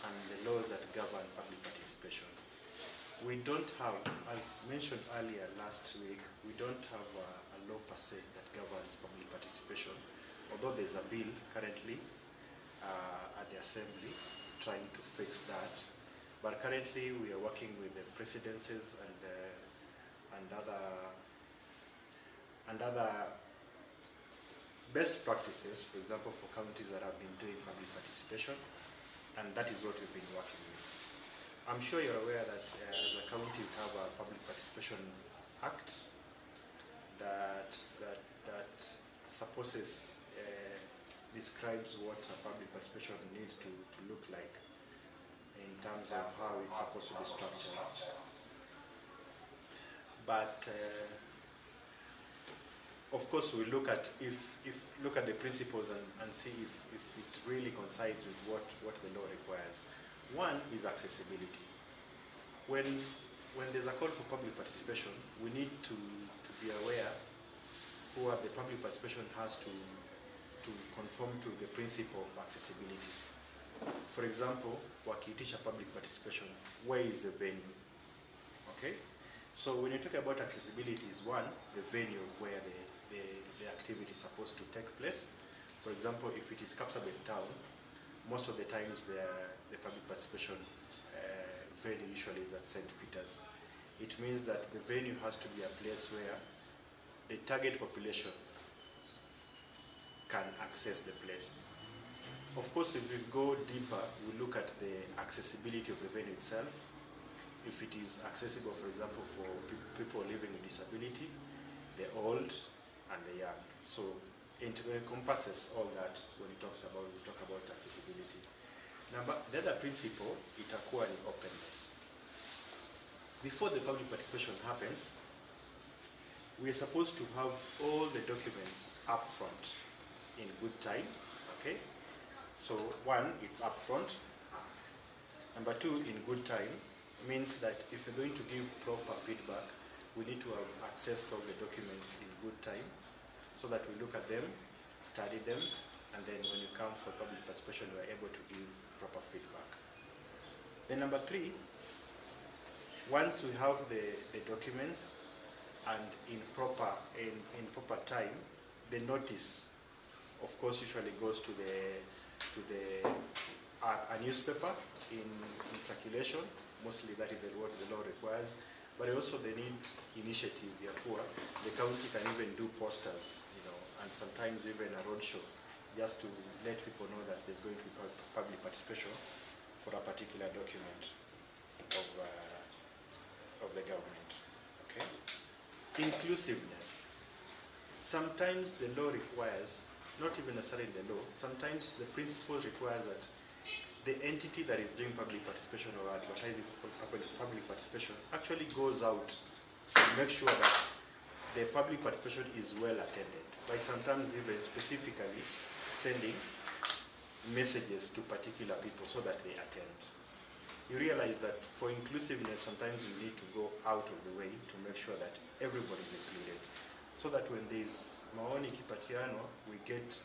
and the laws that govern public participation. We don't have, as mentioned earlier last week, we don't have a law per se that governs public participation, although there's a bill currently at the Assembly trying to fix that. But currently we are working with the presidencies and other best practices, for example, for counties that have been doing public participation, and that is what we've been working with. I'm sure you're aware that as a county we have a Public Participation Act that supposes, describes what a public participation needs to look like in terms of how it's supposed to be structured. But of course we look at look at the principles and see if it really coincides with what the law requires. One is accessibility. When there's a call for public participation, we need to be aware who the public participation has to conform to the principle of accessibility. For example, wakiitisha public participation, where is the venue? Okay? So when you talk about accessibility, is one, the venue of where the activity is supposed to take place. For example, if it is Kapsabet town, most of the times the public participation venue usually is at St. Peter's. It means that the venue has to be a place where the target population can access the place. Of course, if we go deeper, we look at the accessibility of the venue itself. If it is accessible, for example, for people living with disability, the old and the young. So it encompasses all that when we talk about accessibility. The other principle, itakuwa ni openness. Before the public participation happens, we are supposed to have all the documents up front in good time, okay? So one, it's up front. Number two, in good time, means that if we're going to give proper feedback, we need to have access to all the documents in good time so that we look at them, study them, and then when you come for public participation, we are able to give proper feedback. Then number three, once we have the documents and in proper time, the notice, of course, usually goes to a newspaper in circulation. Mostly that is what the law requires. But also they need initiative. The county can even do posters, and sometimes even a roadshow, just to let people know that there's going to be public participation for a particular document of the government. Okay? Inclusiveness. Sometimes the law requires, not even necessarily the law, sometimes the principles requires that the entity that is doing public participation or advertising public participation actually goes out to make sure that the public participation is well attended, by sometimes even specifically sending messages to particular people so that they attend. You realize that for inclusiveness, sometimes you need to go out of the way to make sure that everybody is included, so that when there's maoni kipatiano, we get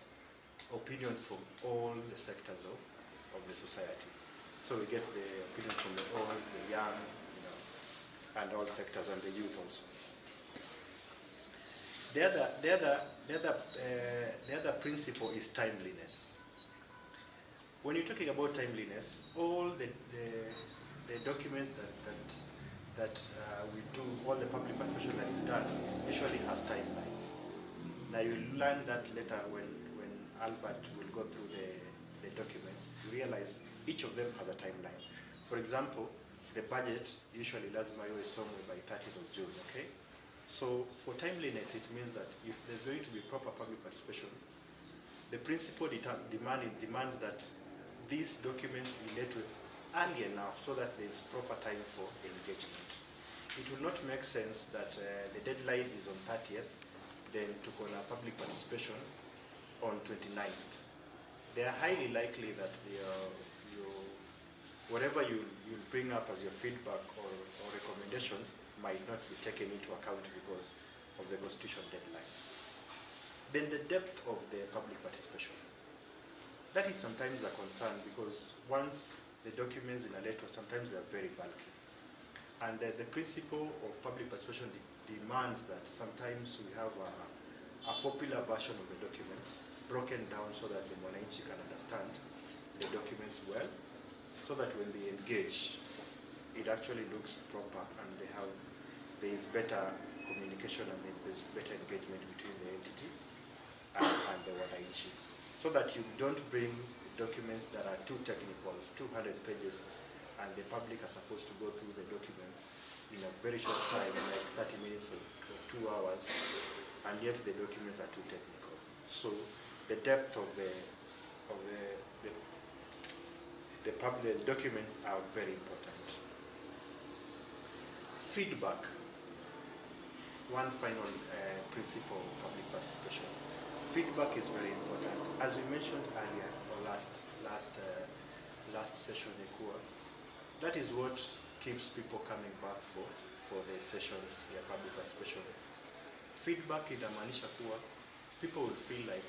opinion from all the sectors of the society. So we get the opinion from the old, the young, and all sectors, and the youth also. The other principle is timeliness. When you're talking about timeliness, all the documents that we do, all the public participation that is done, usually has timelines. Now you'll learn that later when Albert will go through the documents. You realize each of them has a timeline. For example, the budget usually lazima iwe somewhere by 30th of June, okay? So for timeliness, it means that if there's going to be proper public participation, the principle demands that these documents be let early enough so that there's proper time for engagement. It will not make sense that the deadline is on 30th, then to call a public participation on 29th. They are highly likely that whatever you bring up as your feedback or recommendations might not be taken into account because of the constitution deadlines. Then the depth of the public participation. That is sometimes a concern because once the documents in a letter, sometimes they are very bulky. And the principle of public participation demands that sometimes we have a popular version of the documents broken down so that the mwananchi can understand the documents well, so that when they engage, it actually looks proper and there is better communication and there's better engagement between the entity and the wananchi. So that you don't bring documents that are too technical, 200 pages, and the public are supposed to go through the documents in a very short time, like 30 minutes or 2 hours, and yet the documents are too technical. So the depth of the documents are very important. Feedback, one final principle of public participation. Feedback is very important. As we mentioned earlier, or last session, that is what keeps people coming back for the sessions here, public participation. Feedback inamaanisha kuwa people will feel like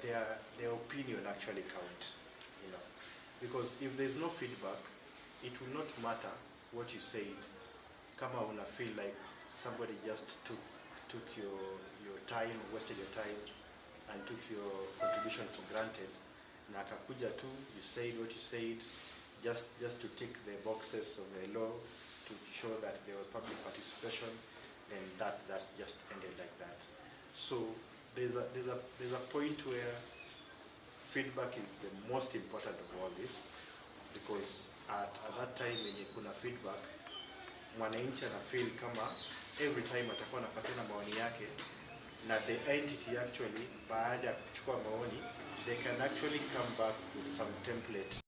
their opinion actually count, you know, because if there's no feedback, it will not matter what you said. Kama una feel like somebody just took your time, wasted your time, and took your contribution for granted, na akakuja tu, you said what you said, just to tick the boxes of the law to show that there was public participation, and that just ended like that. So there's a point where feedback is the most important of all this, because at that time when kuna feedback, mwananchi ana feel kama every time atakuwa anapatana maoni yake na the entity actually, baada ya kuchukua maoni, they can actually come back with some template.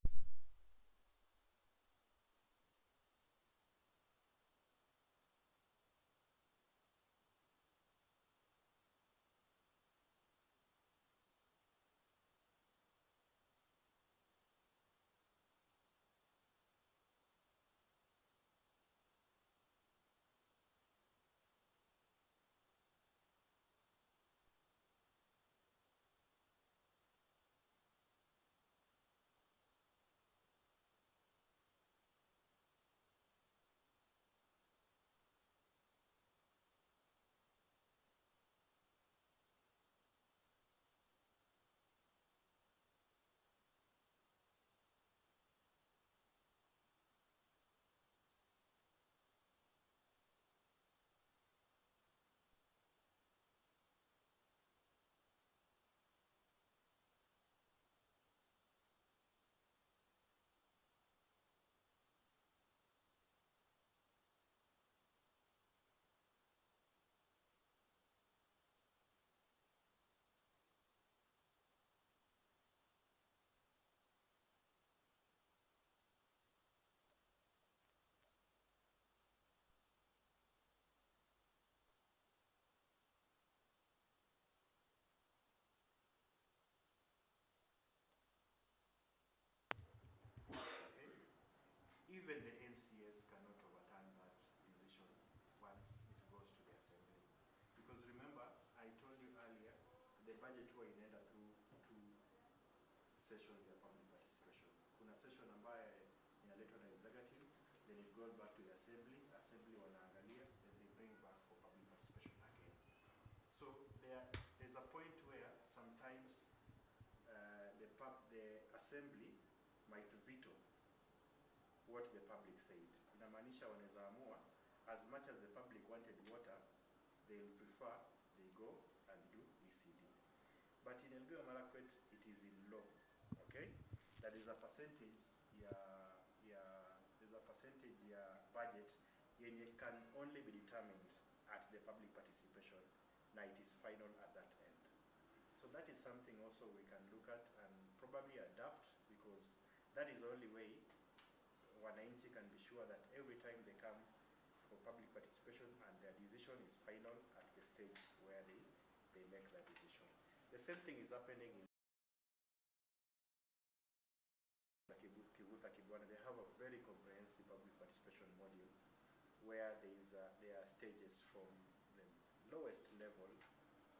Even the NCS cannot overturn that decision once it goes to the assembly. Because remember, I told you earlier, the budget huwa inaenda through 2 sessions ya public participation. Kuna session ambayo inaletwa na executive, then it goes back to the assembly wanaangalia, then they bring back for public participation again. So there's a point where sometimes the assembly might veto what the public said. Inamaanisha wanaweza amua, as much as the public wanted water, they'll prefer they go and do ECD. But in Elgeyo Marakwet, it is in law, okay? That is a percentage budget yenye can only be determined at the public participation. Now it is final at that end. So that is something also we can look at and probably adapt, because that is the only way wananchi can be sure that every time they come for public participation and their decision is final at the stage where they make that decision. The same thing is happening in they have a very comprehensive public participation module where there are stages from the lowest level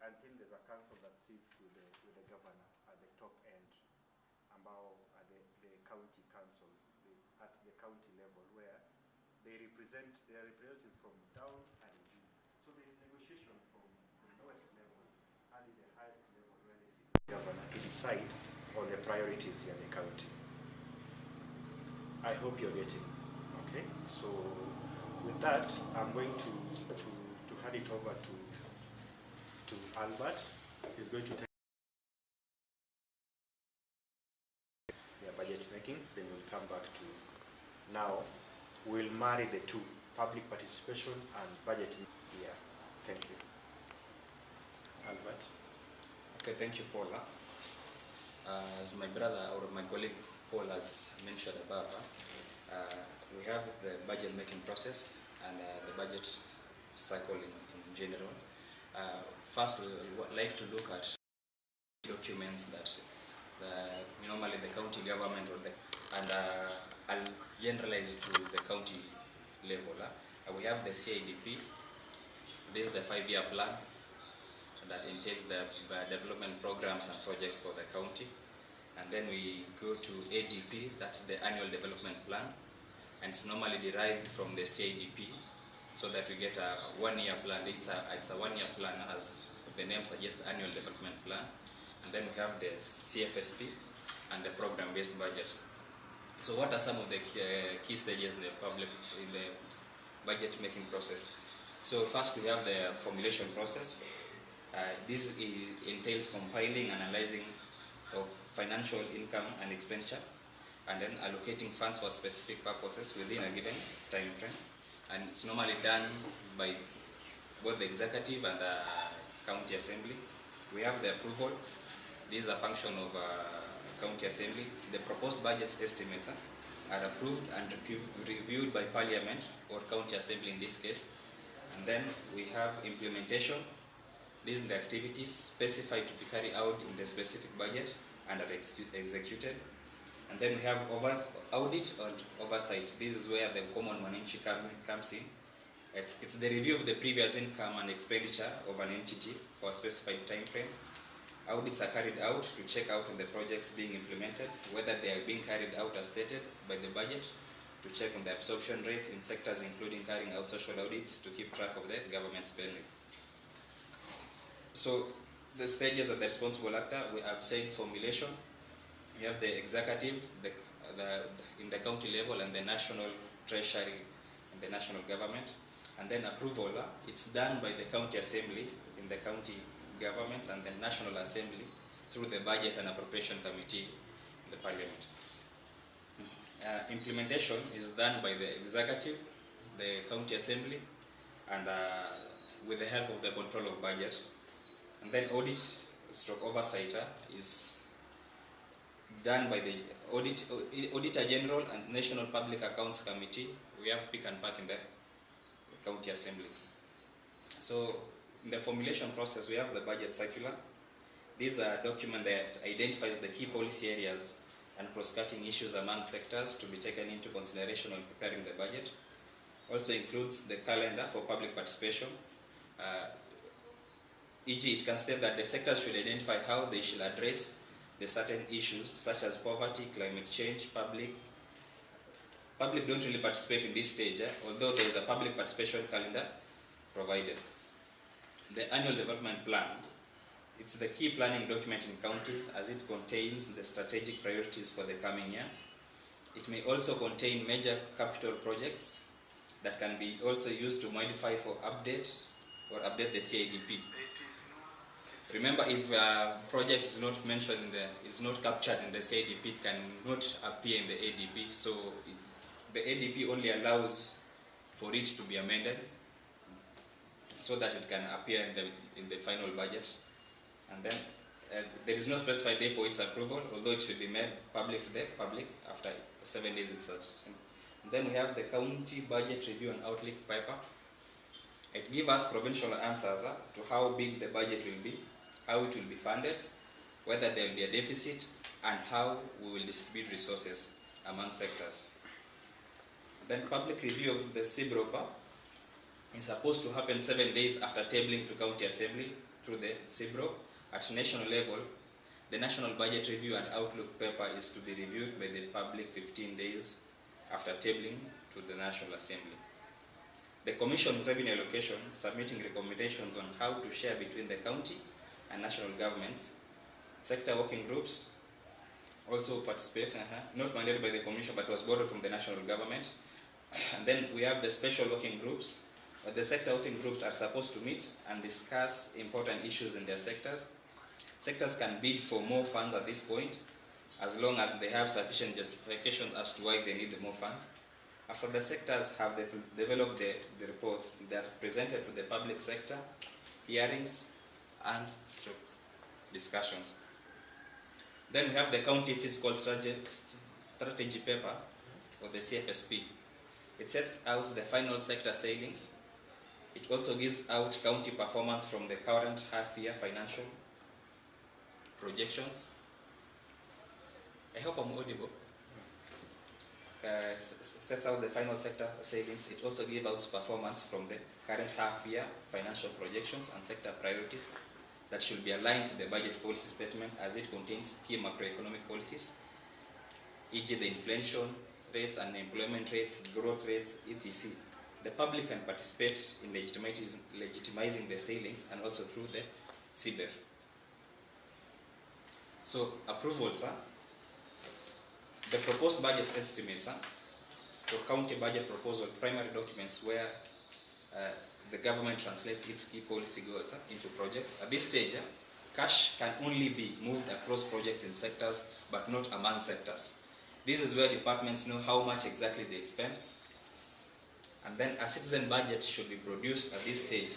until there's a council that sits with the governor at the top end, ambao the county council. at the county level, where they are represented from down and in. So there is negotiation from the lowest level and the highest level, where they sit with the governor to decide on the priorities in the county. I hope you're getting. Okay, so with that, I'm going to hand it over to Albert. He's going to take their budget making, then we'll come back to now. We'll marry the two, public participation and budget here. Thank you. Albert. Okay, thank you, Paula. As my brother or my colleague Paul has mentioned above, we have the budget making process and the budget cycle in general. First, we would like to look at documents that normally the county government I'll generalize to the county level. We have the CIDP. This is the 5-year plan that entails the development programs and projects for the county. And then we go to ADP, that's the annual development plan, and it's normally derived from the CIDP, so that we get a 1-year plan. It's a 1-year plan, as the name suggests, annual development plan. And then we have the CFSP and the program-based budget. So what are some of the key stages in the budget making process? So first we have the formulation process. This entails compiling and analyzing of financial income and expenditure, and then allocating funds for specific purposes within a given time frame. And it's normally done by both the executive and the county assembly. We have the approval. This is a function of county assembly. The proposed budget estimates are approved and reviewed by parliament or county assembly in this case. And then we have implementation. These are the activities specified to be carried out in the specific budget and are executed. And then we have audit and oversight. This is where the common mananchi comes in. It's the review of the previous income and expenditure of an entity for a specified time frame. Audits are carried out to check out on the projects being implemented, whether they are being carried out as stated by the budget, to check on the absorption rates in sectors, including carrying out social audits to keep track of the government spending. So the stages of the responsible actor, we have said formulation. We have the executive in the county level and the national treasury and the national government. And then approval, it's done by the county assembly in the county governments and the national assembly through the budget and appropriation committee in the parliament. Implementation is done by the executive, the county assembly, and with the help of the control of budget. And then audit stroke oversight is done by the Auditor General and National Public Accounts Committee. We have pick and pack in the county assembly. So in the formulation process, we have the budget circular. This is a document that identifies the key policy areas and cross-cutting issues among sectors to be taken into consideration when preparing the budget. Also includes the calendar for public participation. E.g., it can state that the sectors should identify how they shall address the certain issues such as poverty, climate change. Public don't really participate in this stage, although there is a public participation calendar provided. The annual development plan, it's the key planning document in counties as it contains the strategic priorities for the coming year. It may also contain major capital projects that can be also used to modify for update or update the CIDP. Remember, if a project is not mentioned is not captured in the CIDP, it cannot appear in the ADP. So the ADP only allows for it to be amended so that it can appear in the final budget. And then there is no specified day for its approval, although it should be made public to the public after 7 days itself. And then we have the county budget review and outlook paper. It gives us provincial answers to how big the budget will be, how it will be funded, whether there will be a deficit, and how we will distribute resources among sectors. Then public review of the CBROPA is supposed to happen 7 days after tabling to county assembly through the CBROP. At national level, the national budget review and outlook paper is to be reviewed by the public 15 days after tabling to the National Assembly. The Commission on Revenue Allocation submitting recommendations on how to share between the county and national governments. Sector working groups also participate, not mandated by the Commission but was borrowed from the national government. And then we have the special working groups. The sector working groups are supposed to meet and discuss important issues in their sectors. Sectors can bid for more funds at this point, as long as they have sufficient justification as to why they need more funds. After the sectors have developed the reports, they are presented to the public sector, hearings, and discussions. Then we have the County Fiscal Strategy Paper, or the CFSP. It sets out the final sector savings. It also gives out county performance from the current half-year financial projections. I hope I'm audible. Sets out the final sector savings. It also gives out performance from the current half-year financial projections and sector priorities that should be aligned to the budget policy statement, as it contains key macroeconomic policies, e.g. the inflation rates and employment rates, growth rates, etc. The public can participate in legitimizing the savings and also through the CBEF. So approvals, the proposed budget estimates, so county budget proposal, primary documents where the government translates its key policy goals into projects. At this stage, cash can only be moved across projects in sectors, but not among sectors. This is where departments know how much exactly they spend. And then a citizen budget should be produced at this stage.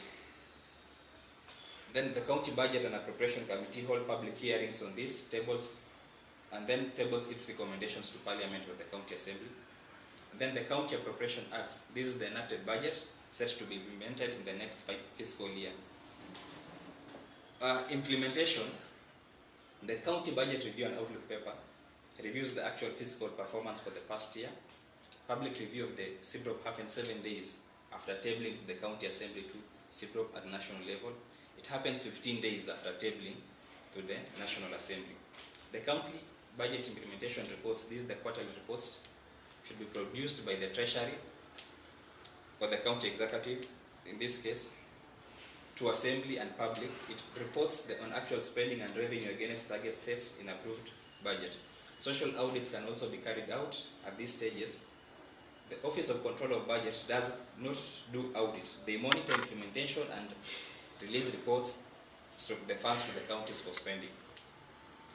Then the county budget and appropriation committee hold public hearings on these tables, and then tables its recommendations to Parliament or the County Assembly. And then the County Appropriation Acts. This is the enacted budget set to be implemented in the next fiscal year. Implementation. The County Budget Review and Outlook Paper reviews the actual fiscal performance for the past year. Public review of the CBROP happens 7 days after tabling to the County Assembly to CBROP at national level. It happens 15 days after tabling to the National Assembly. The County Budget Implementation Reports, these are the quarterly reports, should be produced by the Treasury or the County Executive, in this case, to Assembly and public. It reports on actual spending and revenue against targets set in approved budget. Social audits can also be carried out at these stages. The Office of Control of Budget does not do audit. They monitor implementation and release reports to the funds to the counties for spending.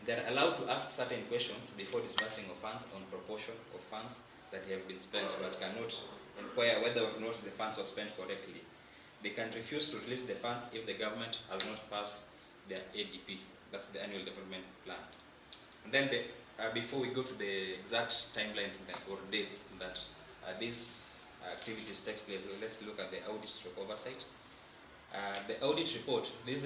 They are allowed to ask certain questions before disbursing of funds on proportion of funds that have been spent, but cannot inquire whether or not the funds were spent correctly. They can refuse to release the funds if the government has not passed their ADP, that's the Annual Development Plan. And then before we go to the exact timelines or dates that these activities take place, let's look at the audit oversight. The audit report, these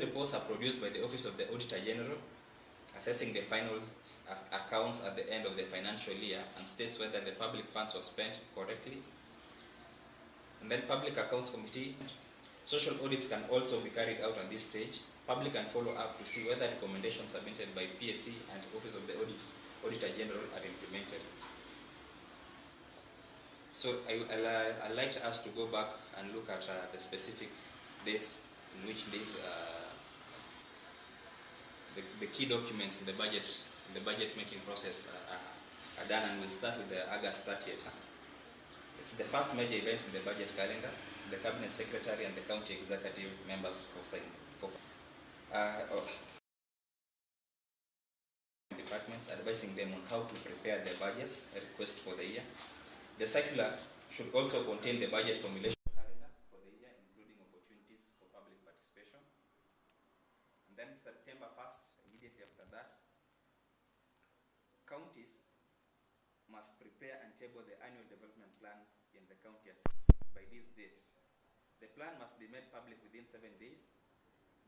reports are produced by the Office of the Auditor General, assessing the final accounts at the end of the financial year and states whether the public funds were spent correctly. And then Public Accounts Committee. Social audits can also be carried out at this stage. Public can follow up to see whether recommendations submitted by PSC and Office of the Auditor General are implemented. So I'd like us to go back and look at the specific dates in which these the key documents in the budget making process are done, and we'll start with the August 30th. It's the first major event in the budget calendar. The Cabinet Secretary and the County Executive members departments, advising them on how to prepare their budgets, a request for the year. The circular should also contain the budget formulation calendar for the year, including opportunities for public participation. And then September 1st, immediately after that, counties must prepare and table the annual development plan in the county assembly by this date. The plan must be made public within 7 days.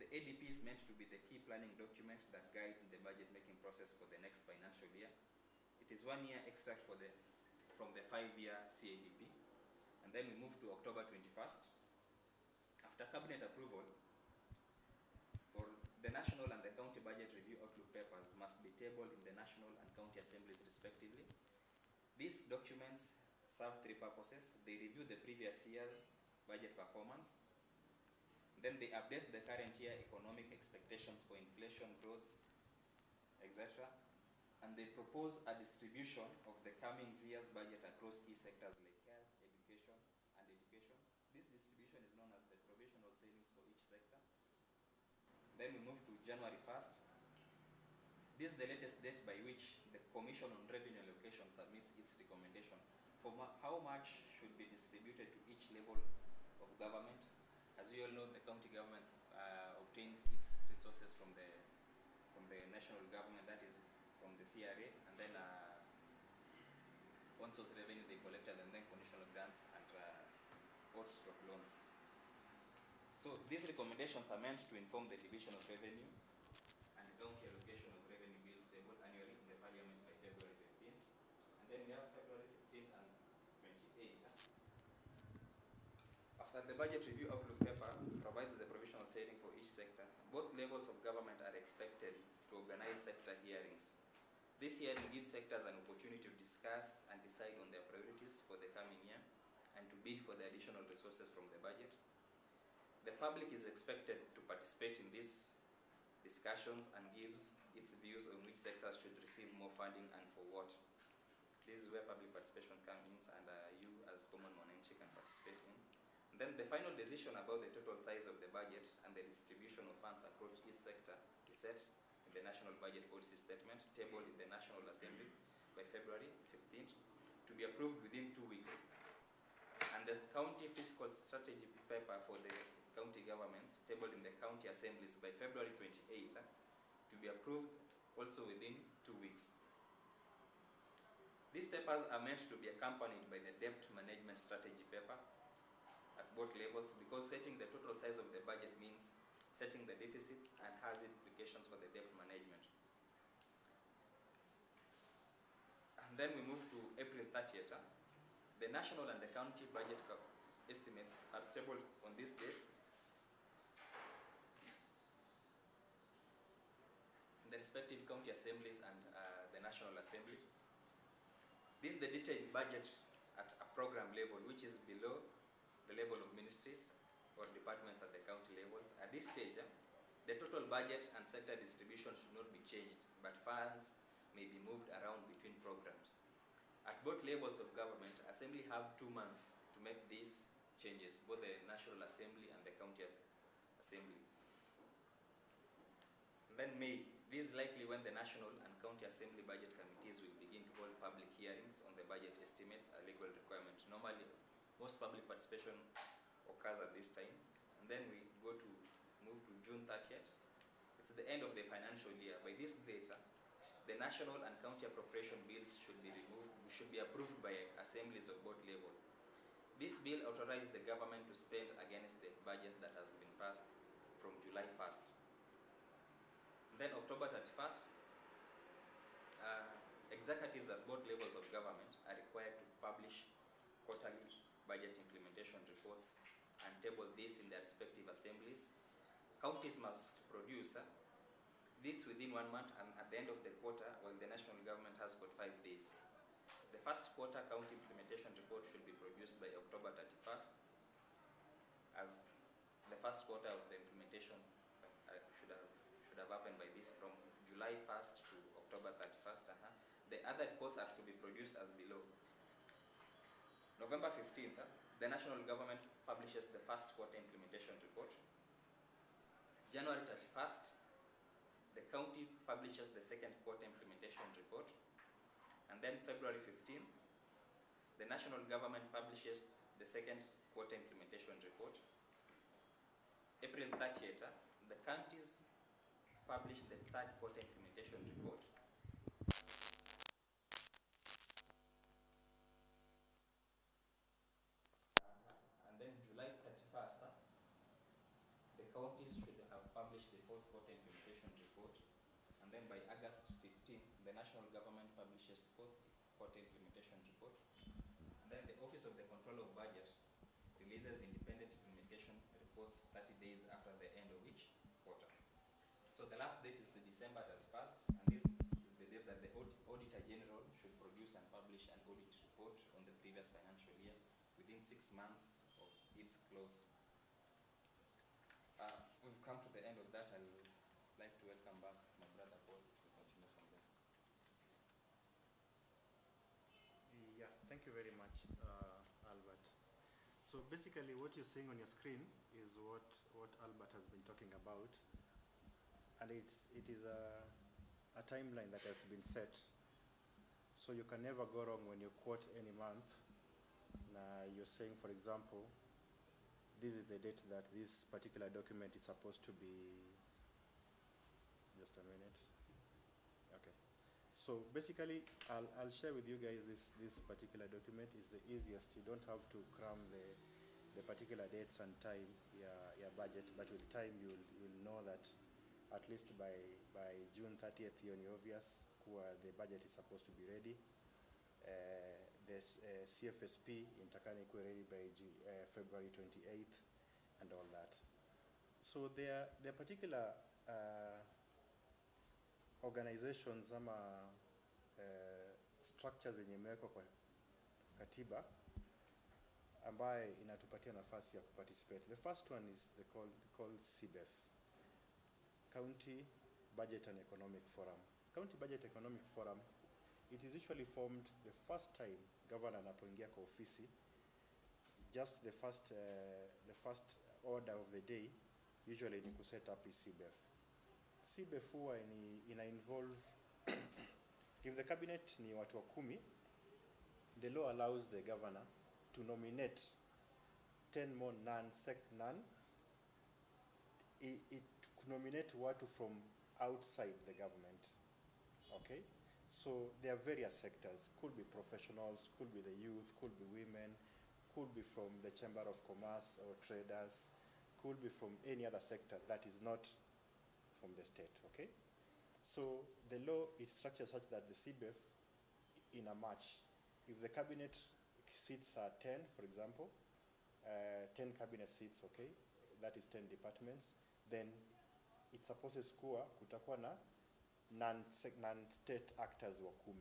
The ADP is meant to be the key planning document that guides the budget making process for the next financial year. It is 1 year extract from the 5-year CADP. And then we move to October 21st. After cabinet approval, or the national and the county budget review outlook papers must be tabled in the national and county assemblies respectively. These documents serve three purposes. They review the previous year's budget performance, then they update the current year economic expectations for inflation, growth, etc. And they propose a distribution of the coming year's budget across key sectors like health, education, and education. This distribution is known as the provisional savings for each sector. Then we move to January 1st. This is the latest date by which the Commission on Revenue Allocation submits its recommendation for how much should be distributed to each level of government. As you all know, the county government obtains its resources from the national government, that is from the CRA, and then on-source revenue they collected, and then conditional grants and out-stroke loans. So these recommendations are meant to inform the division of revenue and the county allocation of revenue bills table annually in the parliament by February 15th. And then we have February 15th and 28th. After the budget review outlook paper provides the provisional setting for each sector, both levels of government are expected to organize sector hearings. This hearing gives sectors an opportunity to discuss and decide on their priorities for the coming year and to bid for the additional resources from the budget. The public is expected to participate in these discussions and gives its views on which sectors should receive more funding and for what. This is where public participation comes in, and you as common mwananchi can participate in. And then the final decision about the total size of the budget and the distribution of funds across each sector is set in the National Budget Policy Statement tabled in the National Assembly by February 15th to be approved within 2 weeks. And the County Fiscal Strategy paper for the county governments tabled in the county assemblies by February 28th to be approved also within 2 weeks. These papers are meant to be accompanied by the debt management strategy paper at both levels, because setting the total size of the budget means setting the deficits and has implications for the debt management. And then we move to April 30th. The national and the county budget estimates are tabled on this date. The respective county assemblies and the National Assembly. This is the detailed budget at a program level, which is below the level of ministries or departments at the county levels. At this stage, the total budget and sector distribution should not be changed, but funds may be moved around between programs. At both levels of government, Assembly have 2 months to make these changes, both the National Assembly and the County Assembly. And then May, this is likely when the National and County Assembly budget committees will begin to hold public hearings on the budget estimates, a legal requirement. Normally, most public participation occurs at this time. And then we move to June 30th. It's the end of the financial year. By this date, the national and county appropriation bills should be approved by assemblies of both levels. This bill authorized the government to spend against the budget that has been passed from July 1st. Then October 31st, executives at both levels of government are required to publish quarterly budget implementation reports and table this in their respective assemblies. Counties must produce this within 1 month, and at the end of the quarter, while the national government has 45 days. The first quarter county implementation report should be produced by October 31st, as the first quarter of the implementation should have happened by this from July 1st to October 31st. The other reports are to be produced as below. November 15th, the national government publishes the first quarter implementation report. January 31st, the county publishes the second quarter implementation report. And then February 15th, the national government publishes the second quarter implementation report. April 30th, the counties publish the third quarter implementation report. And then July 31st, the counties should have published the fourth quarter implementation report. And then by August 15th, the national government publishes fourth quarter implementation report. And then the Office of the Control of Budget releases independent implementation reports 30 days after the end of each quarter. So the last date is the December 31st, and this is the date that the Auditor General should produce and publish an audit report on the previous financial year within 6 months of its close. We've come to the end of that. I would like to welcome back my brother Paul to continue from there. Yeah, thank you very much, Albert. So basically what you're seeing on your screen is what Albert has been talking about, and it is a timeline that has been set. So you can never go wrong when you quote any month. Now you're saying, for example, this is the date that this particular document is supposed to be. Just a minute. Okay. So basically, I'll share with you guys this particular document. Is the easiest. You don't have to cram the particular dates and time your budget, but with time you'll know that at least by June 30th you're obvious where the budget is supposed to be ready. There's CFSP in Takani ready by February 28th and all that. So there are particular organizations ama structures zenye imewekwa kwa katiba ambaye inatupatia nafasi ya kuparticipate. The first one is called CBEF, County Budget and Economic Forum. County Budget Economic Forum, it is usually formed the first time governor anapoingia kwa ofisi. Just the first order of the day usually ni kuset up CBEF. CBEF huwa ina involve if the cabinet ni watu wa 10, the law allows the governor to nominate 10 more non. It nominate watu from outside the government. Okay? So there are various sectors. Could be professionals, could be the youth, could be women, could be from the Chamber of Commerce or traders, could be from any other sector that is not from the state. Okay? So the law is structured such that the CBEF in a March, if the cabinet seats are 10, for example, 10 cabinet seats, okay, that is 10 departments, then it supposes kuwa kutakuwa na non-state actors wa 10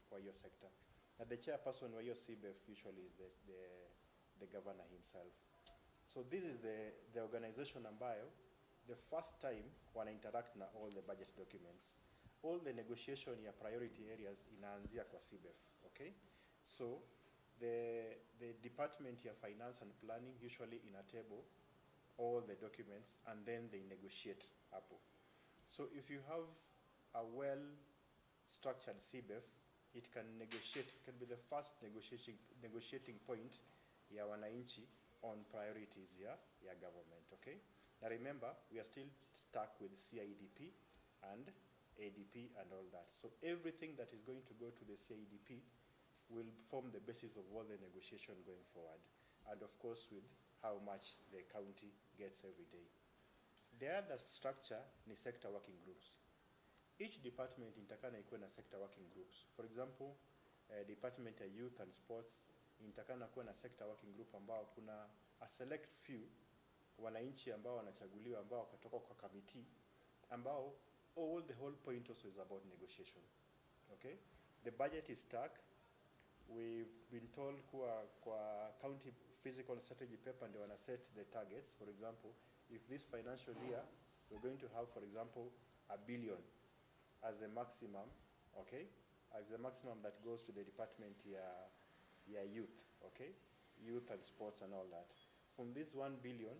kwa hiyo sector. And the chairperson wa hiyo CBEF usually is the governor himself. So this is the organization ambayo the first time wana interact na all the budget documents. All the negotiation ya priority areas inaanzia kwa CBEF, okay? So the department ya finance and planning usually in a table all the documents and then they negotiate hapo. So if you have a well-structured CBEF, it can negotiate, it can be the first negotiating point ya wananchi on priorities ya government, okay? Now remember, we are still stuck with CIDP and ADP and all that. So everything that is going to go to the CIDP will form the basis of all the negotiation going forward. And of course with how much the county gets every day. The other structure ni sector working groups. Each department intakana ikuwe na sector working groups. For example, department ya youth and sports intakana kuwa na sector working group ambao kuna a select few wananchi ambao wanachaguliwa ambao kutoka kwa committee ambao the whole point also is about negotiation. Okay? The budget is stuck. We've been told kwa county physical strategy paper ndio wana set the targets. For example, if this financial year we're going to have, for example, $1 billion as a maximum, okay? As a maximum that goes to the department ya youth, okay? Youth and sports and all that. From this $1 billion,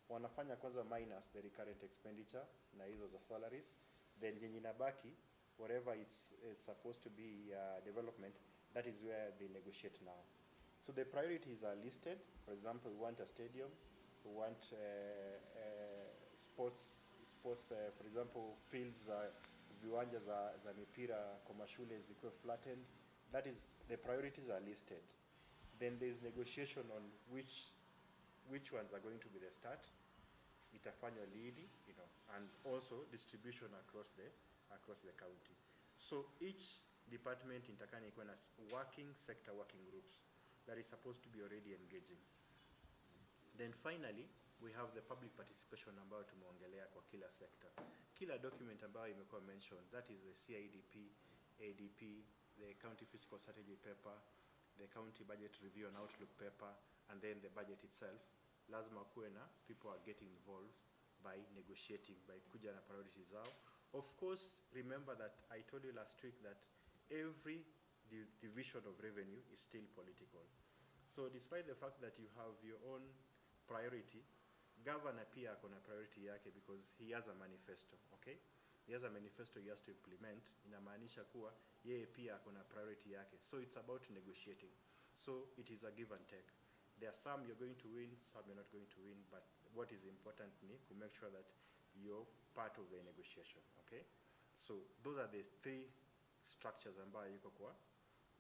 wanafanya kwanza minus the recurrent expenditure na hizo za salaries, then yenye inabaki, whatever it's supposed to be development, that is where they negotiate now. So the priorities are listed. For example, we want a stadium, we want sports, for example, fields, viwanja za mipira kwa mashule zikuwe flattened. That is, the priorities are listed. Then there is negotiation on which ones are going to be the start, itafanywa lini, you know, and also distribution across the county. So each department intakana ikuwe na sector working groups that is supposed to be already engaging. Then finally, we have the public participation ambayo tumeongelea kwa kila sector. Kila document ambayo imekuwa mentioned, that is the CIDP, ADP, the county fiscal strategy paper, the county budget review and outlook paper, and then the budget itself, lazima kuwe na people are getting involved by negotiating, by kuja na priorities zao. Of course, remember that I told you last week that every division of revenue is still political. So despite the fact that you have your own priority, governor pia akona priority yake because he has a manifesto, okay? He has a manifesto he has to implement. Inamaanisha kuwa yeye pia akona priority yake. So it's about negotiating. So it is a give and take. There are some you're going to win, some you're not going to win, but what is important ni to make sure that you're part of the negotiation, okay? So those are the three structures ambayo yuko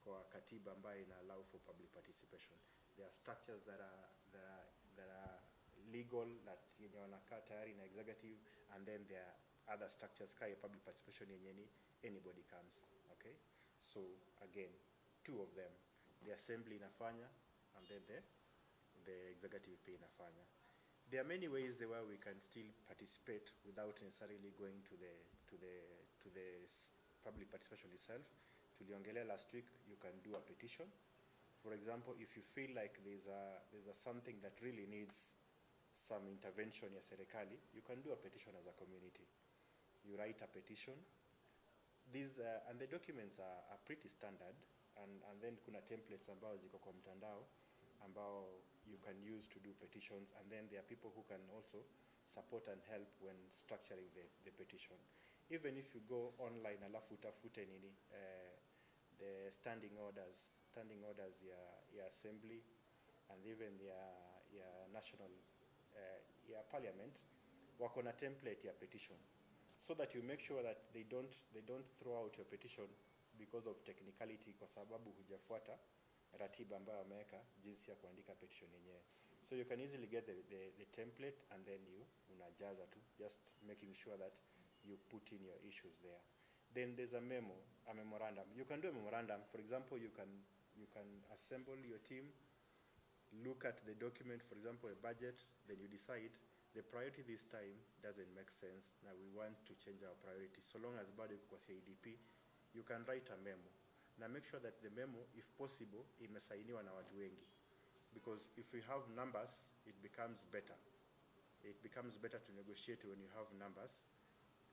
kwa katiba ambayo ina allow for public participation. There are structures that are legal, that yenye wanakaa tayari na executive, and then there are other structures kaya public participation yenye anybody comes, okay? So again, two of them, the assembly inafanya and then the executive pia inafanya. There are many ways where we can still participate without necessarily going to the public participation itself. Tuliongelea last week, you can do a petition. For example, if you feel like there's a something that really needs some intervention ya serikali, you can do a petition as a community. You write a petition. These and the documents are pretty standard, and then kuna templates ambao ziko kwa mtandao ambao you can use to do petitions, and then there are people who can also support and help when structuring the petition. Even if you go online alafu utafute nini the standing orders ya assembly and even ya national ya parliament, wako na template ya petition, so that you make sure that they don't throw out your petition because of technicality, kwa sababu hujafuata ratiba ambayo wameweka jinsi ya kuandika petition yenyewe. So you can easily get the template, and then you unajaza tu, just making sure that you put in your issues there. Then there's a memorandum. You can do a memorandum. For example, you can assemble your team, look at the document, for example, a budget, then you decide the priority this time doesn't make sense. Now we want to change our priority. So long as bado kwa CIDP, you can write a memo. Now make sure that the memo, if possible, imesainiwa na watu wengi. Because if we have numbers, it becomes better. It becomes better to negotiate when you have numbers.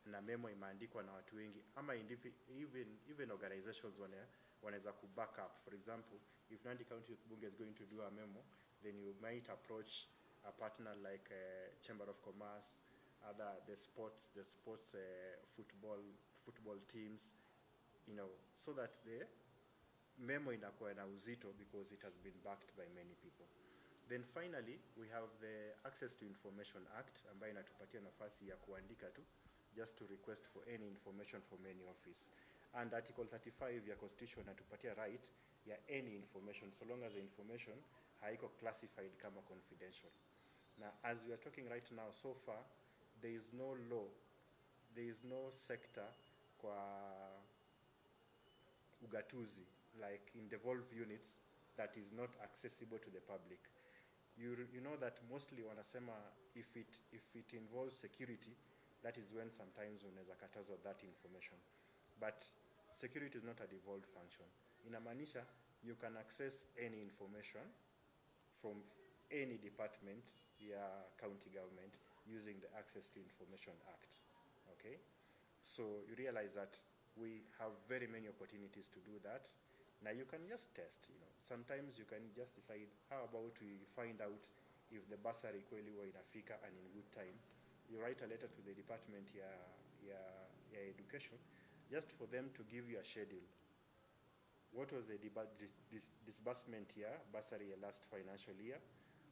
Na memo imeandikwa na watu wengi. Ama even organizations wanaweza ku back up. For example, if Nandi County Youth Bunge is going to do a memo, then you might approach a partner like Chamber of Commerce, the sports football teams, you know, so that the memo inakuwa na uzito because it has been backed by many people. Then finally, we have the Access to Information Act, ambayo inatupatia nafasi ya kuandika tu, just to request for any information from any office. And Article 35 ya Constitution inatupatia right ya any information, so long as the information haiko classified kama confidential. Now, as we are talking right now, so far, there is no law, there is no sector kwa ugatuzi, like in devolved units, that is not accessible to the public. You know that mostly wanasema if it involves security, that is when sometimes unaweza katazwa that information. But security is not a devolved function. Inamaanisha you can access any information from any department ya county government using the Access to Information Act. Okay? So you realize that we have very many opportunities to do that. Now you can just test, you know. Sometimes you can just decide, how about we find out if the bursary kweli huwa inafika and in good time. You write a letter to the department ya education, just for them to give you a schedule. What was the disbursement year, bursary last financial year?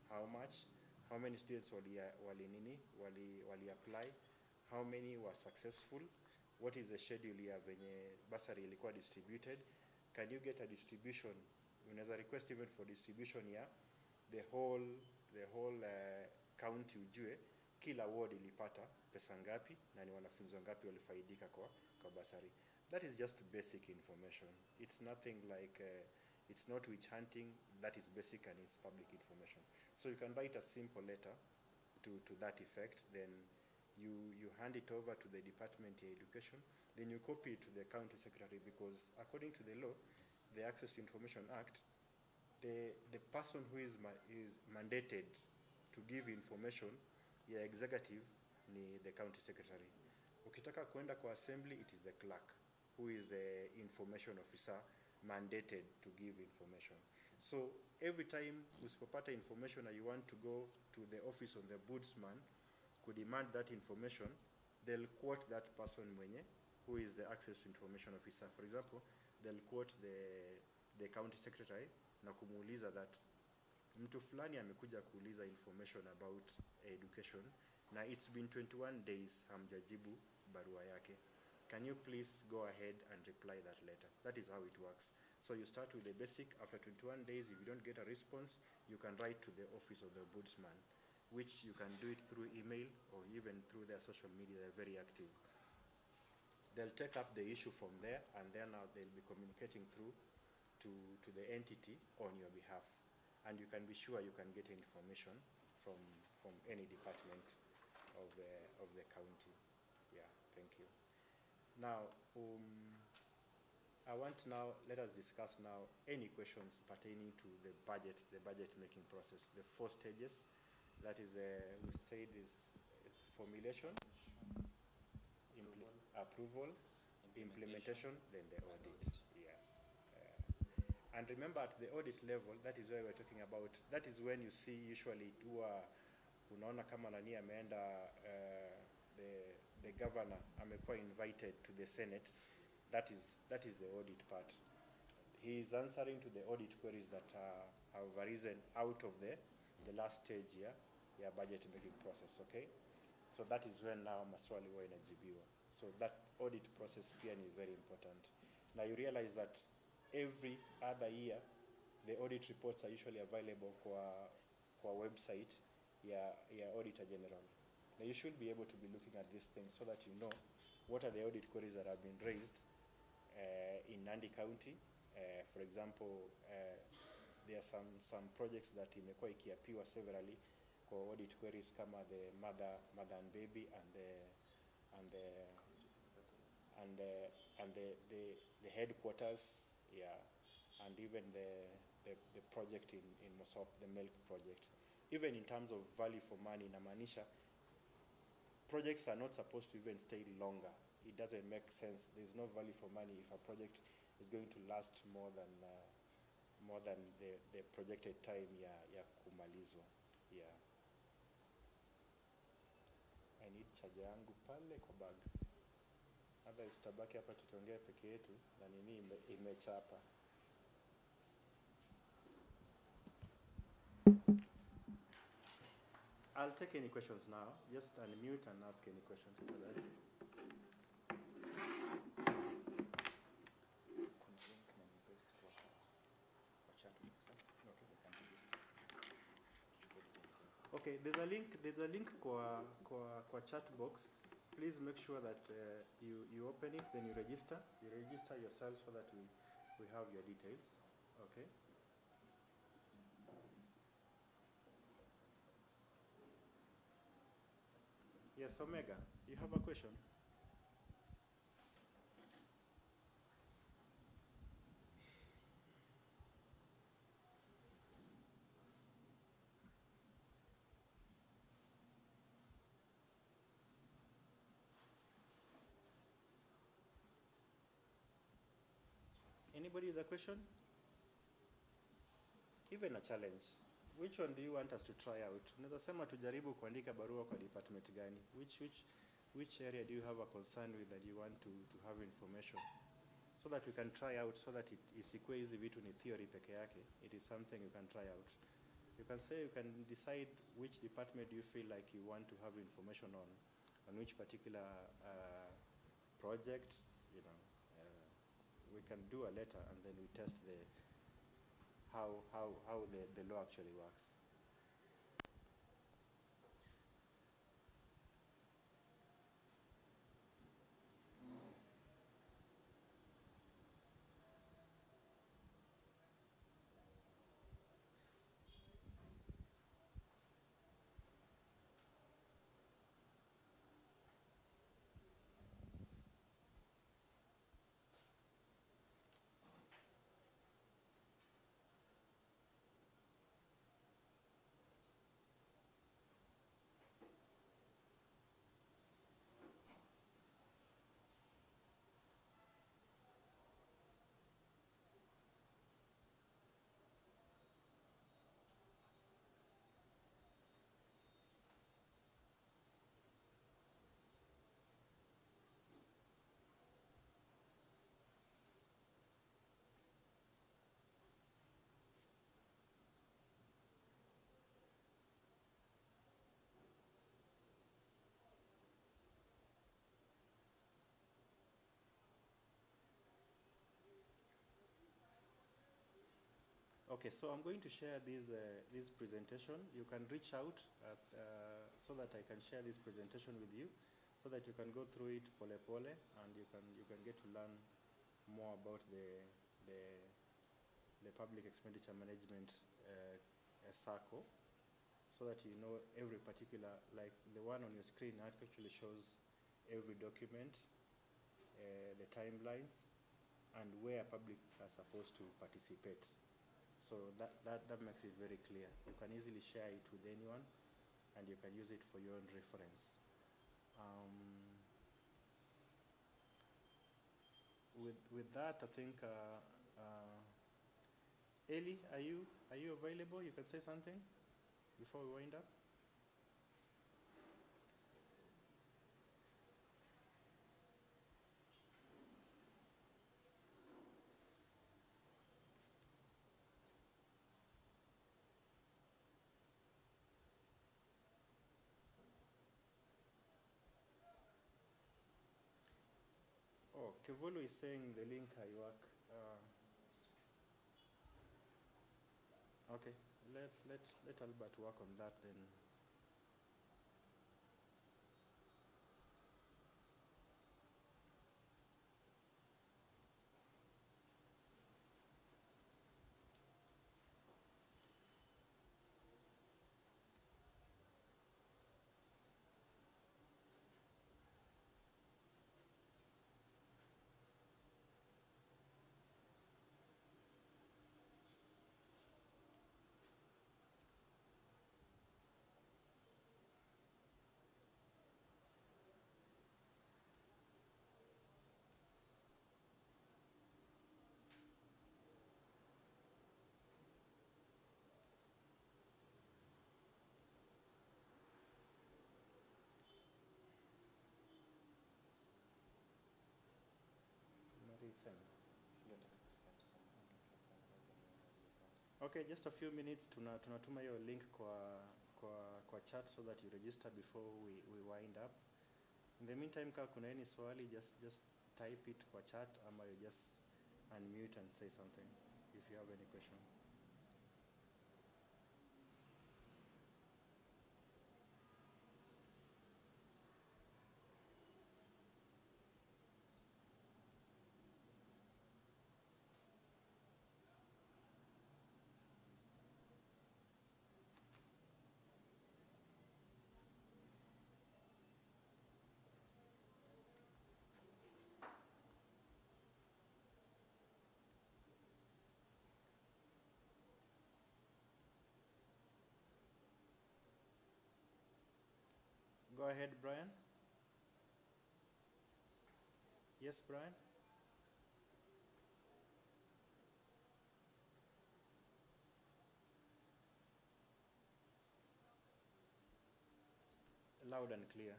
How much? How many students wali apply? How many were successful? What is the schedule year venye bursary ilikuwa distributed? Can you get a distribution? Unaweza request even for distribution year, the whole county ujue kila ward ilipata pesa ngapi na ni wanafunzi ngapi walifaidika kwa bursary. That is just basic information. It's nothing like it's not witch hunting. That is basic and it's public information. So you can write a simple letter to that effect, then you hand it over to the Department of Education, then you copy it to the County Secretary, because according to the law, the Access to Information Act, the person who is mandated to give information ya executive ni the county secretary. Ukitaka kwenda kwa assembly, it is the clerk who is the information officer mandated to give information. So every time usipopata information and you want to go to the office of the ombudsman could demand that information, they'll quote that person mwenye who is the access to information officer. For example, they'll quote the county secretary na kumuuliza that mtu fulani amekuja kuuliza information about education na it's been 21 days hamjajibu barua yake. Can you please go ahead and reply that letter? That is how it works. So you start with the basic. After 21 days, if you don't get a response, you can write to the office of the ombudsman, which you can do it through email or even through their social media. They're very active. They'll take up the issue from there, and then they'll be communicating through to the entity on your behalf. And you can be sure you can get information from any department of the county. Yeah, thank you. Now, let us discuss now any questions pertaining to the budget making process, the 4 stages. That is, we said is formulation, approval, implementation, then the audit. Yes. And remember, at the audit level, that is where we're talking about, that is when you see usually unaona kama nani ameenda the governor amekuwa invited to the Senate. That is the audit part. He is answering to the audit queries that have arisen out of the last stage here, budget making process, okay? So that is when now maswali huwa inajibiwa. So that audit process pia is very important. Now you realize that every other year, the audit reports are usually available kwa website ya Auditor General. Now you should be able to be looking at these things so that you know what are the audit queries that have been raised in Nandi County. For example, there are some projects that imekuwa ikiapiwa severally for audit queries kama the mother and baby and the headquarters, and even the project in Mosop, the milk project. Even in terms of value for money, inamaanisha projects are not supposed to even stay longer. It doesn't make sense. There's no value for money if a project is going to last more than the projected time ya kumalizwa. Yeah. I need charger yangu pale kwa bag. Otherwise tutabaki hapa tukiongea peke yetu na nini imechapa. I'll take any questions now. Just unmute and ask any questions. Okay, there's a link kwa chat box. Please make sure that you open it, then you register. You register yourself so that we have your details. Okay. Yes, Omega, you have a question? Anybody with a question? Even a challenge. Which one do you want us to try out? Unaweza sema tujaribu kuandika barua kwa department gani? Which area do you have a concern with that you want to have information? So that we can try out, so that isikue hizi vitu ni theory peke yake. It is something you can try out. You can say, you can decide which department you feel like you want to have information on which particular project, we can do a letter and then we test how the law actually works. Okay, so I'm going to share this presentation. You can reach out at, so that I can share this presentation with you, so that you can go through it pole pole, and you can get to learn more about the public expenditure management circle, so that you know every particular, like the one on your screen actually shows every document, the timelines, and where public are supposed to participate. So that makes it very clear. You can easily share it with anyone, and you can use it for your own reference. With that, I think Eli, are you available? You can say something before we wind up. Oh, Kevolo is saying the link I work. Okay, let Albert work on that then. Okay, just a few minutes tunatuma hiyo link kwa chat so that you register before we wind up. In the meantime, kama kuna any swali, just type it kwa chat, ama you just unmute and say something if you have any question. Go ahead, Brian. Yes, Brian? Loud and clear.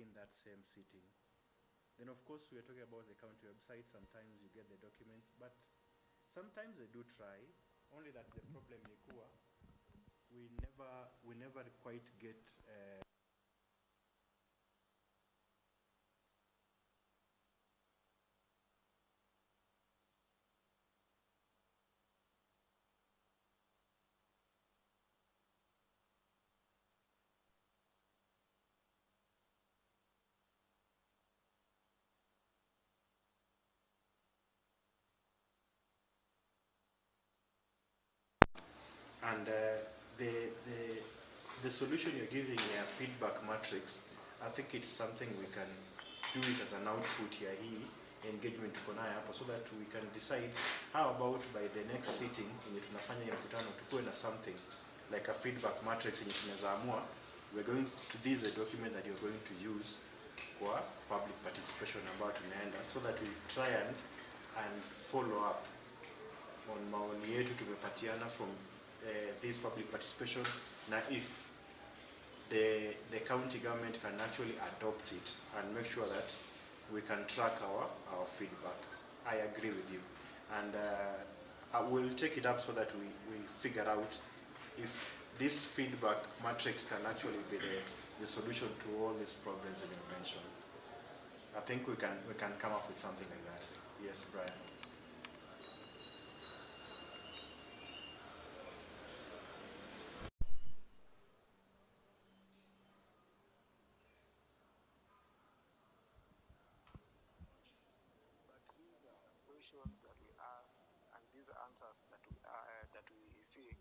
within that same sitting. Then of course we are talking about the county website. Sometimes you get the documents, but sometimes they do try. Only that the problem Yekua, we never quite get. And the solution you're giving here, feedback matrix, I think it's something we can do it as an output here, engagement tuko nayo hapo, so that we can decide how about by the next sitting yenye tunafanya ya mkutano tukuwe na something like a feedback matrix yenye tunaweza amua we're going to, this is the document that you're going to use kwa public participation ambayo tunaenda, so that we try and follow up on maoni yetu tumepatiana from this public participation. Now if the county government can actually adopt it and make sure that we can track our feedback. I agree with you. And I will take it up so that we figure out if this feedback matrix can actually be the solution to all these problems that you mentioned. I think we can come up with something like that. Yes, Brian. Questions that we ask and these answers that we seek,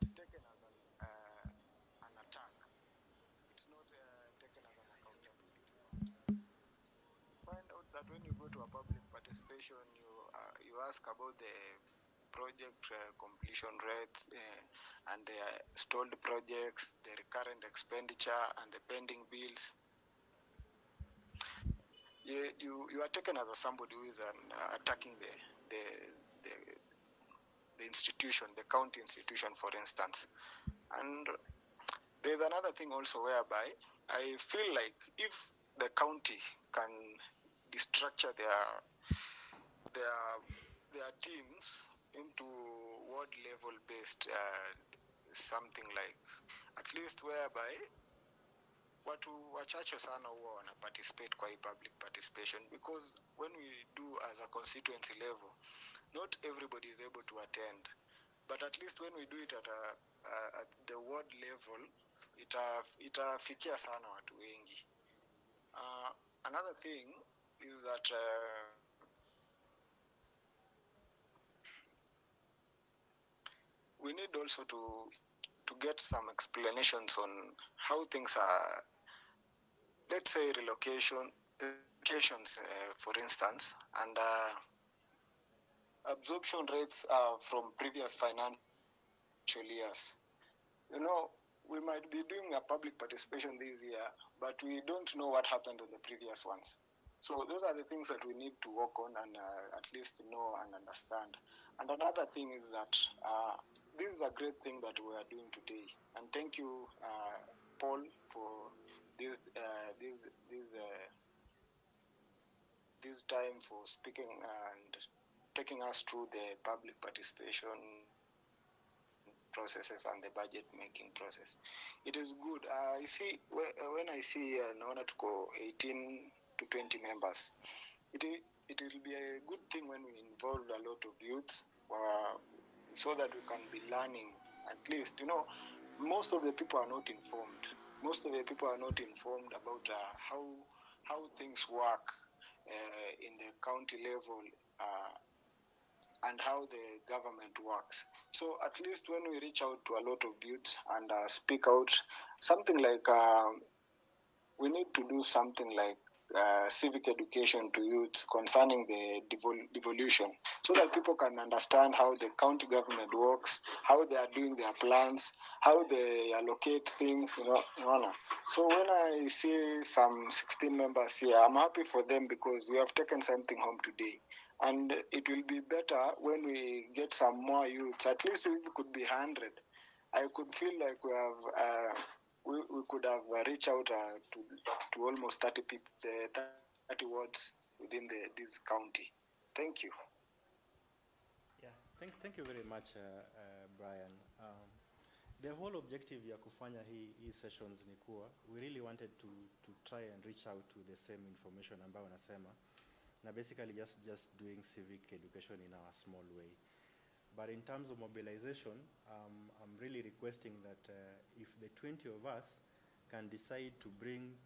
it's taken as an attack. It's not taken as an accountability. Find out that when you go to a public participation, you ask about the project completion rates and the stalled projects, the recurrent expenditure, and the pending bills. You are taken as somebody who is attacking the institution, the county institution, for instance. And there's another thing also whereby I feel like if the county can destructure their teams into ward level based something like, at least whereby watu wachache sana huwa wana participate kwa hii public participation, because when we do as a constituency level, not everybody is able to attend, but at least when we do it at the ward level, itafikia sana watu wengi. Another thing is that we need also to get some explanations on how things are. Let's say relocations, for instance, and absorption rates from previous financial years. You know, we might be doing a public participation this year, but we don't know what happened on the previous ones. So those are the things that we need to work on and at least know and understand. And another thing is that this is a great thing that we are doing today. And thank you, Paul, for this time for speaking and taking us through the public participation processes and the budget making process. It is good. I see when I see naona tuko 18 to 20 members. It will be a good thing when we involve a lot of youths, so that we can be learning. At least, you know, most of the people are not informed. Most of the people are not informed about how things work in the county level and how the government works. So at least when we reach out to a lot of youths and speak out, something like we need to do something like civic education to youth concerning the devolution, so that people can understand how the county government works, how they are doing their plans, how they allocate things, you know. So when I see some 16 members here, I'm happy for them, because we have taken something home today. And it will be better when we get some more youths. At least if it could be 100, I could feel like we have we could have reached out to almost 30 people, 30 wards within this county. Thank you. Yeah, thank you very much, Brian. The whole objective ya kufanya hii sessions ni kuwa we really wanted to try and reach out to the same information ambayo nasema, na basically just doing civic education in our small way. But in terms of mobilization, I'm really requesting that if the 20 of us can decide to bring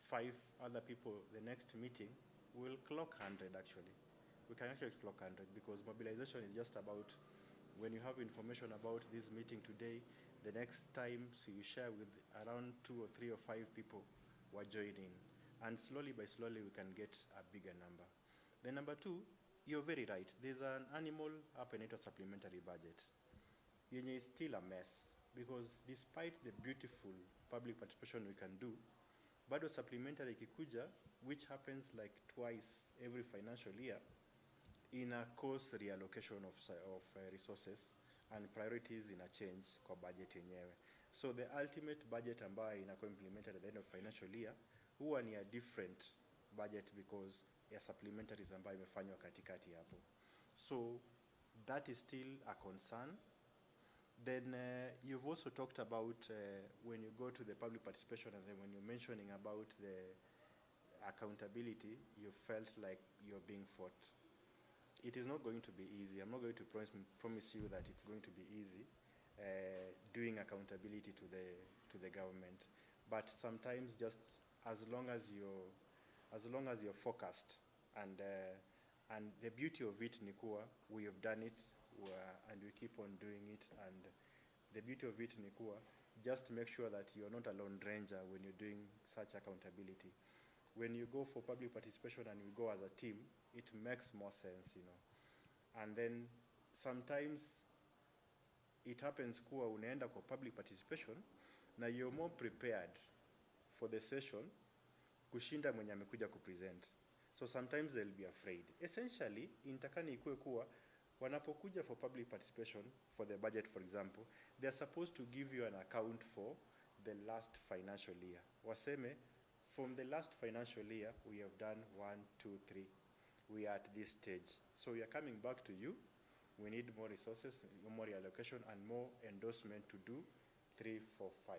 5 other people the next meeting, we'll clock 100 actually. We can actually clock 100 because mobilization is just about when you have information about this meeting today, the next time so you share with around 2 or 3 or 5 people who are joining. And slowly by slowly we can get a bigger number. Then number 2, you're very right. There's an animal apparatus supplementary budget. Yenye is still a mess because despite the beautiful public participation we can do, bado supplementary kikuja, which happens like twice every financial year, in a course reallocation of resources and priorities in a change kwa budget yenyewe. So the ultimate budget ambayo inakuwa implemented at the end of financial year huwa ni a different budget because ya supplementaries ambayo imefanywa katikati hapo. So that is still a concern. Then you've also talked about when you go to the public participation and then when you're mentioning about the accountability, you felt like you're being fought. It is not going to be easy. I'm not going to promise you that it's going to be easy doing accountability to the government. But sometimes just as long as you're focused and the beauty of it ni kuwa we have done it and we keep on doing it, and the beauty of it ni kuwa just make sure that you're not a lone ranger when you're doing such accountability. When you go for public participation and we go as a team, it makes more sense, you know. And then sometimes it happens kuwa unaenda kwa public participation na you're more prepared for the session kushinda mwenye amekuja kupresent. So sometimes they'll be afraid. Essentially, intakani ikuwe kuwa wanapokuja for public participation for the budget, for example, they're supposed to give you an account for the last financial year. Waseme, from the last financial year, we have done 1, 2, 3. We are at this stage. So we are coming back to you. We need more resources, more reallocation, and more endorsement to do 3, 4, 5.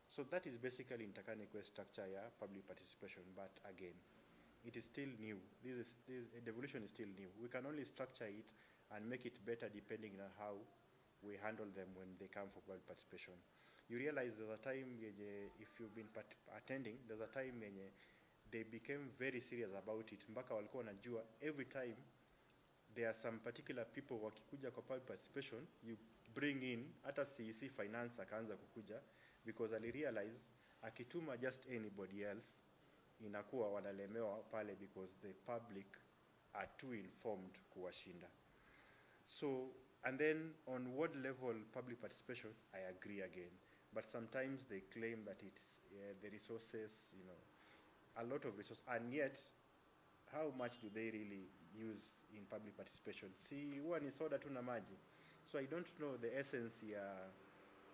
So that is basically intakani structure ya public participation, but again, it is still new. The evolution is still new. We can only structure it and make it better depending on how we handle them when they come for public participation. You realize there's a time, if you've been attending, there's a time when they became very serious about it. Mpaka walikuwa wanajua every time there are some particular people wakikuja kwa public participation, you bring in, hata CEC finance akaanza kukuja, because ali realize akituma just anybody else, inakuwa wanalemewa pale because the public are too informed kuwashinda. So, and then on what level public participation, I agree again. But sometimes they claim that it's the resources, you know, a lot of resources, and yet, how much do they really use in public participation? Si huwa ni soda tu na maji. So I don't know the essence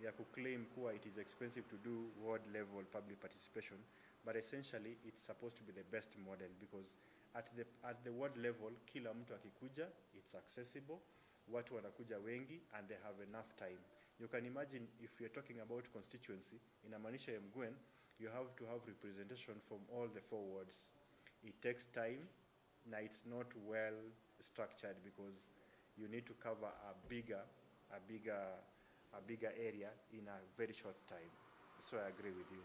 ya kuclaim kuwa it is expensive to do ward level public participation, but essentially it's supposed to be the best model because at the ward level, kila mtu akikuja, it's accessible, watu wanakuja wengi, and they have enough time. You can imagine if you're talking about constituency, inamaanisha ya Mgwen, you have to have representation from all the 4 wards. It takes time, now it's not well structured because you need to cover a bigger area in a very short time. So I agree with you.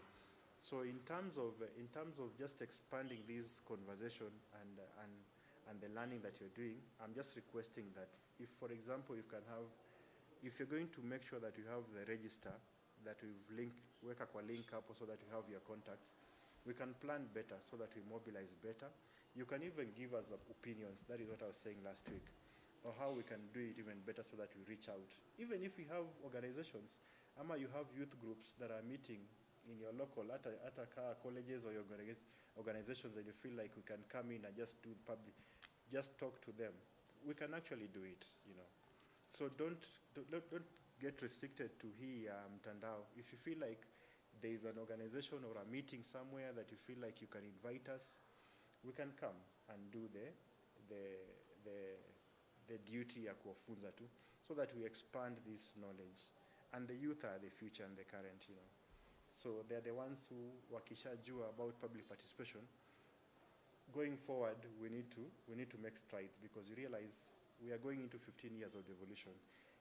So in terms of just expanding this conversation and the learning that you're doing, I'm just requesting that if, for example, if you're going to make sure that you have the register that we've linked, weka kwa link up so that you have your contacts, we can plan better so that we mobilize better. You can even give us opinions, that is what I was saying last week, or how we can do it even better so that we reach out. Even if you have organizations, ama you have youth groups that are meeting in your local, at colleges or your organizations that you feel like we can come in and just do public, just talk to them. We can actually do it, you know. So don't get restricted to mtandao. If you feel like there is an organization or a meeting somewhere that you feel like you can invite us, we can come and do the duty ya kuwafunza tu, so that we expand this knowledge. And the youth are the future and the current, you know. So they're the ones who wakishajua about public participation. Going forward, we need to make strides, because you realize we are going into 15 years of devolution.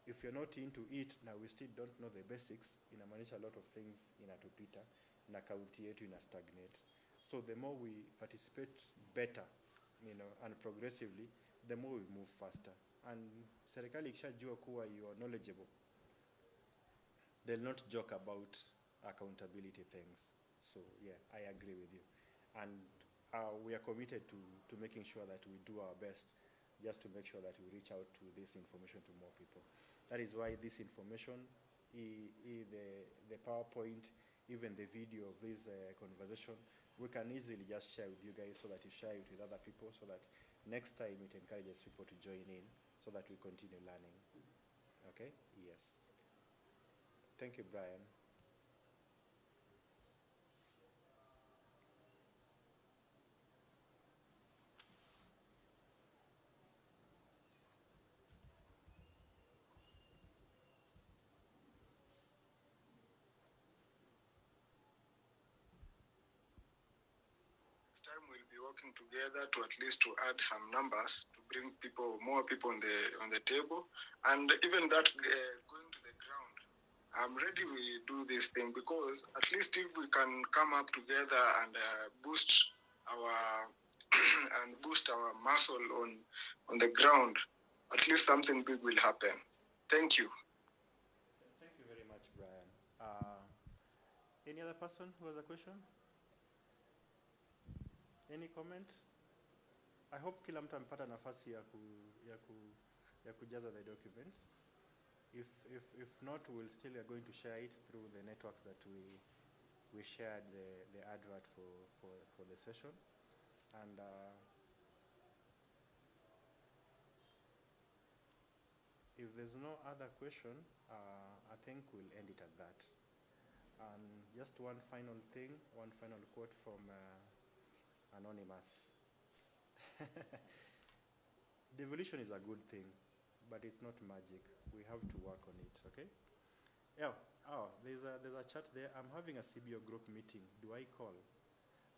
If you're not into it now, we still don't know the basics. Inamaanisha a lot of things inatupita na county yetu ina stagnate. So the more we participate better, you know, and progressively, the more we move faster. And serikali ikishajua kuwa you are knowledgeable, they'll not joke about accountability things. So yeah, I agree with you. And we are committed to making sure that we do our best just to make sure that we reach out to this information to more people. That is why this information, the PowerPoint, even the video of this conversation, we can easily just share with you guys, so that you share it with other people, so that next time it encourages people to join in, so that we continue learning. Okay? Yes. Thank you, Brian. Time we'll be working together to at least to add some numbers to bring more people on the table, and even that going to the ground. I'm ready we do this thing, because at least if we can come up together and boost our and boost our muscle on the ground, at least something big will happen. Thank you. Thank you very much, Brian. Any other person who has a question? Any comment? I hope kila mtu amepata nafasi ya kujaza the document. If not, we'll still are going to share it through the networks that we shared the advert for the session. And if there's no other question, I think we'll end it at that. And just one final thing, one final quote from Anonymous. Devolution is a good thing, but it's not magic. We have to work on it, okay? Yeah, there's a chat there. I'm having a CBO group meeting. Do I call?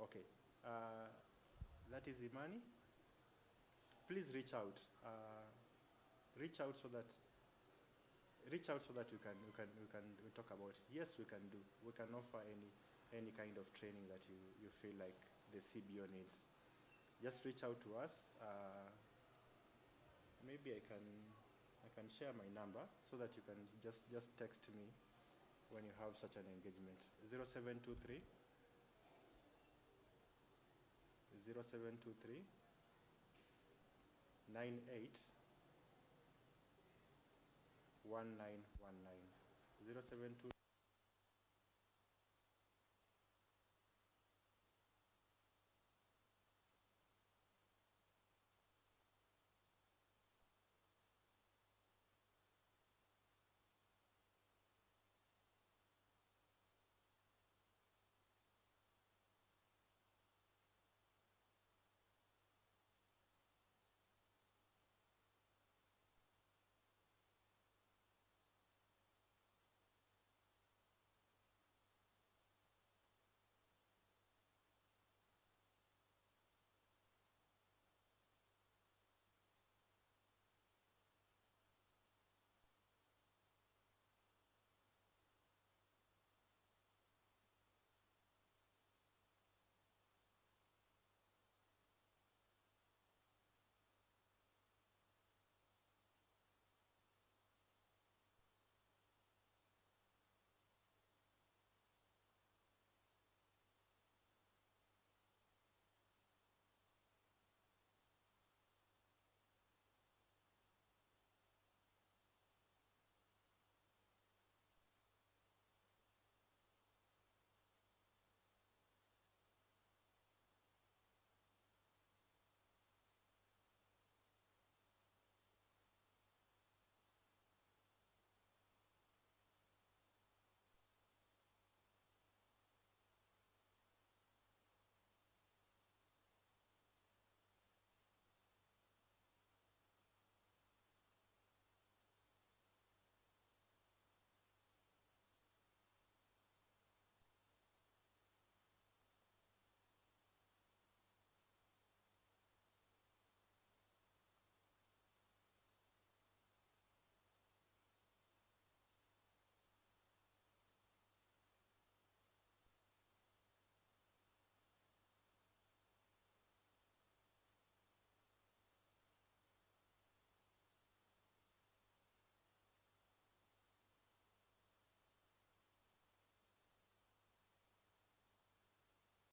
Okay. That is Imani. Please reach out. Reach out so that we talk about it. Yes, we can do. We can offer any kind of training that you feel like the CBO needs. Just reach out to us. Maybe I can share my number so that you can just text me when you have such an engagement. 0723 98 1919 0723